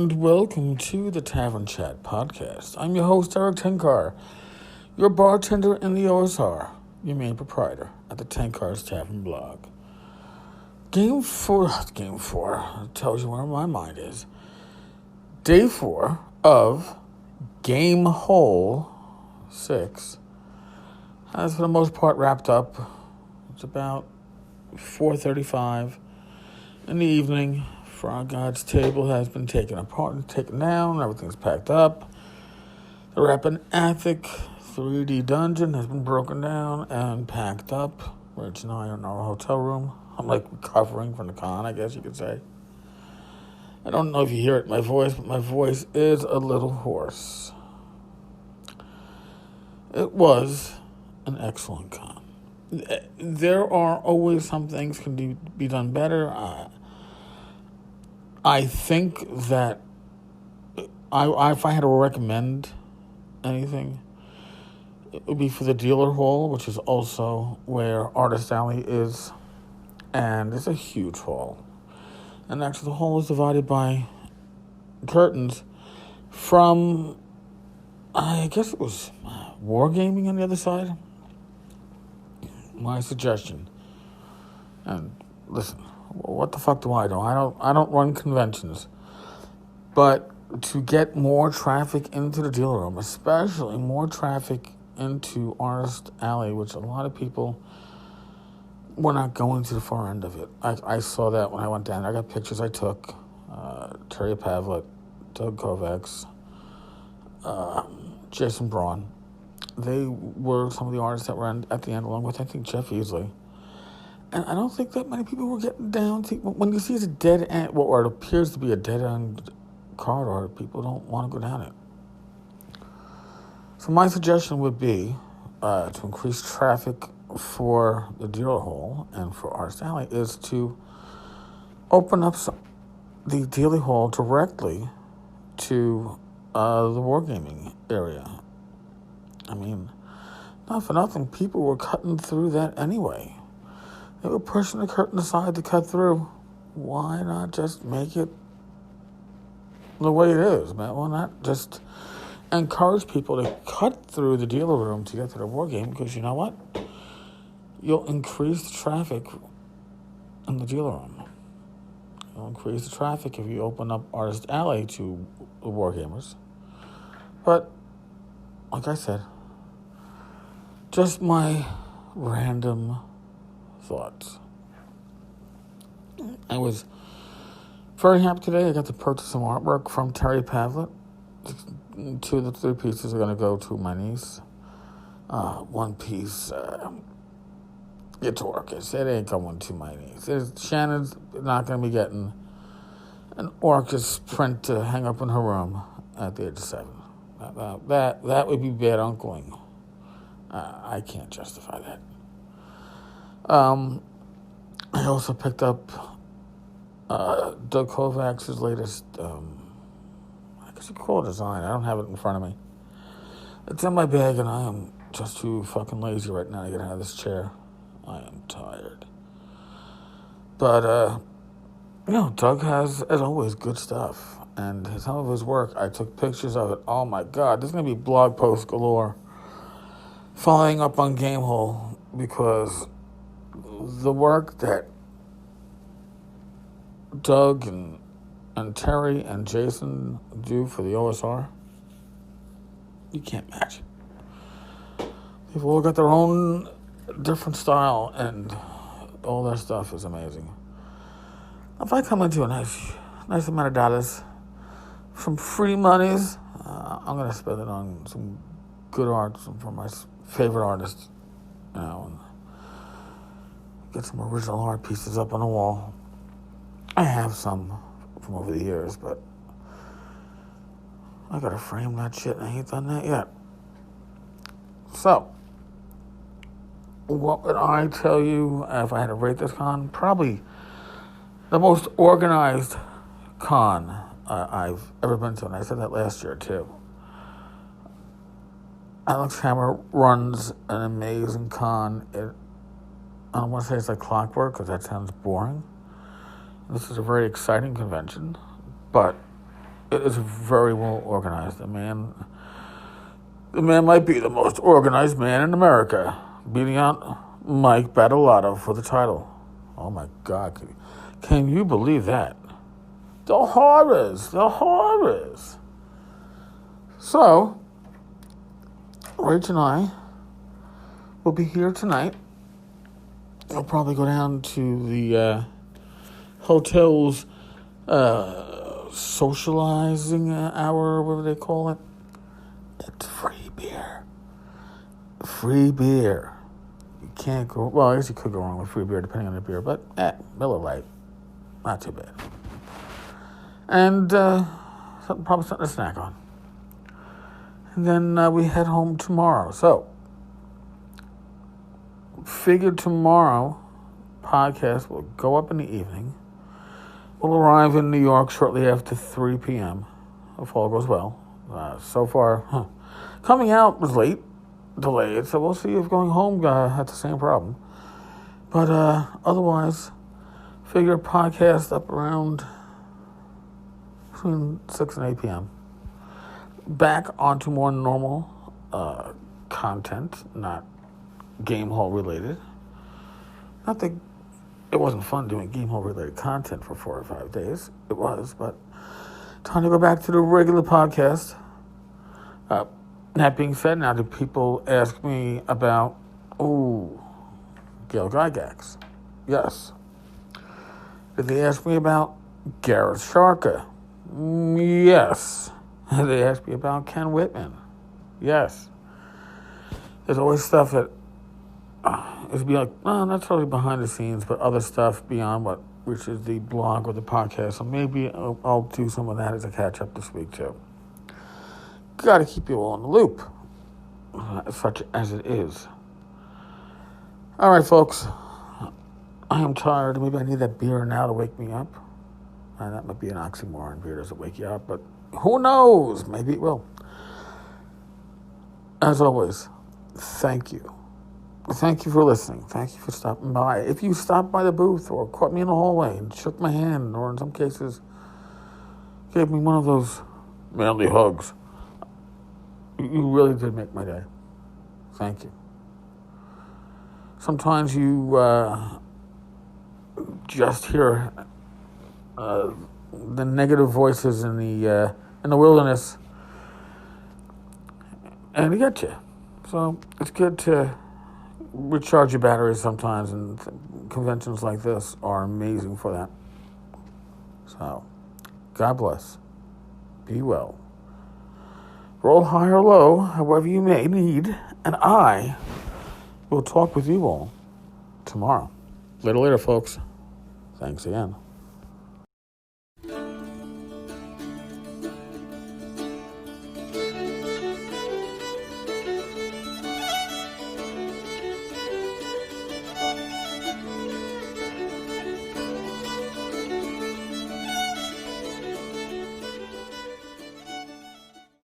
and welcome to the Tavern Chat podcast. I'm your host, Eric Tenkar, your bartender in the OSR, your main proprietor at the Tenkar's Tavern blog. Game 4 tells you where my mind is. Day 4 of Gamehole VI has, for the most part, wrapped up. It's about 4:35 in the evening. Frog God's table has been taken apart and taken down. Everything's packed up. The Rapid-Athic 3D dungeon has been broken down and packed up. Rich and I are in our hotel room. I'm like recovering from the con, I guess you could say. I don't know if you hear it in my voice, but my voice is a little hoarse. It was an excellent con. There are always some things can be done better. I think that if I had to recommend anything, it would be for the dealer hall, which is also where Artist Alley is. And it's a huge hall. And actually the hall is divided by curtains from, I guess it was wargaming on the other side. My suggestion, and listen, what the fuck do? I don't run conventions, but to get more traffic into the dealer room, especially more traffic into Artist Alley, which a lot of people were not going to the far end of it. I saw that when I went down. I got pictures I took. Terry Pavlett, Doug Kovacs, Jason Braun. They were some of the artists that were at the end, along with, I think, Jeff Easley. And I don't think that many people were getting down to... When you see it's a dead end, or it appears to be a dead-end corridor, people don't want to go down it. So my suggestion would be to increase traffic for the dealer hall and for Artist Alley is to open up the dealer hall directly to the wargaming area. I mean, not for nothing, people were cutting through that anyway. They were pushing the curtain aside to cut through. Why not just make it the way it is, man? Why not just encourage people to cut through the dealer room to get to the wargame? Because you know what? You'll increase the traffic in the dealer room. You'll increase the traffic if you open up Artist Alley to the wargamers. But, like I said, just my random thoughts. I was very happy today. I got to purchase some artwork from Terry Pavlett. 2 of the 3 pieces are going to go to my niece. One piece, it's Orcus. It ain't going to my niece. Shannon's not going to be getting an Orcus print to hang up in her room at the age of 7. That would be bad uncling. I can't justify that. I also picked up Doug Kovacs' latest, I guess you could call it design. I don't have it in front of me. It's in my bag, and I am just too fucking lazy right now to get out of this chair. I am tired. But, Doug has, as always, good stuff. And some of his work, I took pictures of it. Oh, my God. There's going to be blog posts galore following up on Gamehole, because the work that Doug and Terry and Jason do for the OSR, you can't match it. They've all got their own different style, and all their stuff is amazing. If I come into a nice amount of dollars from free monies, I'm going to spend it on some good art from my favorite artists, and get some original art pieces up on the wall. I have some from over the years, but I gotta frame that shit, and I ain't done that yet. So, what would I tell you if I had to rate this con? Probably the most organized con I've ever been to, and I said that last year too. Alex Hammer runs an amazing con. I don't want to say it's like clockwork, because that sounds boring. This is a very exciting convention, but It is very well organized. The man might be the most organized man in America, beating out Mike Battleotto for the title. Oh my God. Can you believe that? The horrors. So, Rach and I will be here tonight. I'll probably go down to the hotel's socializing hour, whatever they call it. It's free beer. Free beer. You can't go... Well, I guess you could go wrong with free beer, depending on the beer. But, Miller Lite. Not too bad. And probably something to snack on. And then we head home tomorrow. So, figured tomorrow, podcast will go up in the evening. We'll arrive in New York shortly after 3 p.m. if all goes well. So far, coming out was late, delayed, so we'll see if going home had the same problem. But otherwise, figure podcast up around between 6 and 8 p.m. Back onto more normal content, not Gamehole related. Not that it wasn't fun doing Gamehole related content for 4 or 5 days. It was, but time to go back to the regular podcast. That being said, now do people ask me about, Gail Gygax? Yes. Did they ask me about Garrett Sharka? Yes. Did they ask me about Ken Whitman? Yes. There's always stuff that it'd be like, not totally behind the scenes, but other stuff beyond what reaches the blog or the podcast. So maybe I'll do some of that as a catch-up this week, too. Got to keep you all in the loop, such as it is. All right, folks. I am tired. Maybe I need that beer now to wake me up. That might be an oxymoron. Beer doesn't wake you up, but who knows? Maybe it will. As always, thank you. Thank you for listening. Thank you for stopping by. If you stopped by the booth or caught me in the hallway and shook my hand, or in some cases gave me one of those manly hugs, you really did make my day. Thank you. Sometimes you just hear the negative voices in the wilderness, and they get you. So it's good to recharge your batteries sometimes, and conventions like this are amazing for that. So, God bless. Be well. Roll high or low, however you may need, and I will talk with you all tomorrow. Later, folks. Thanks again.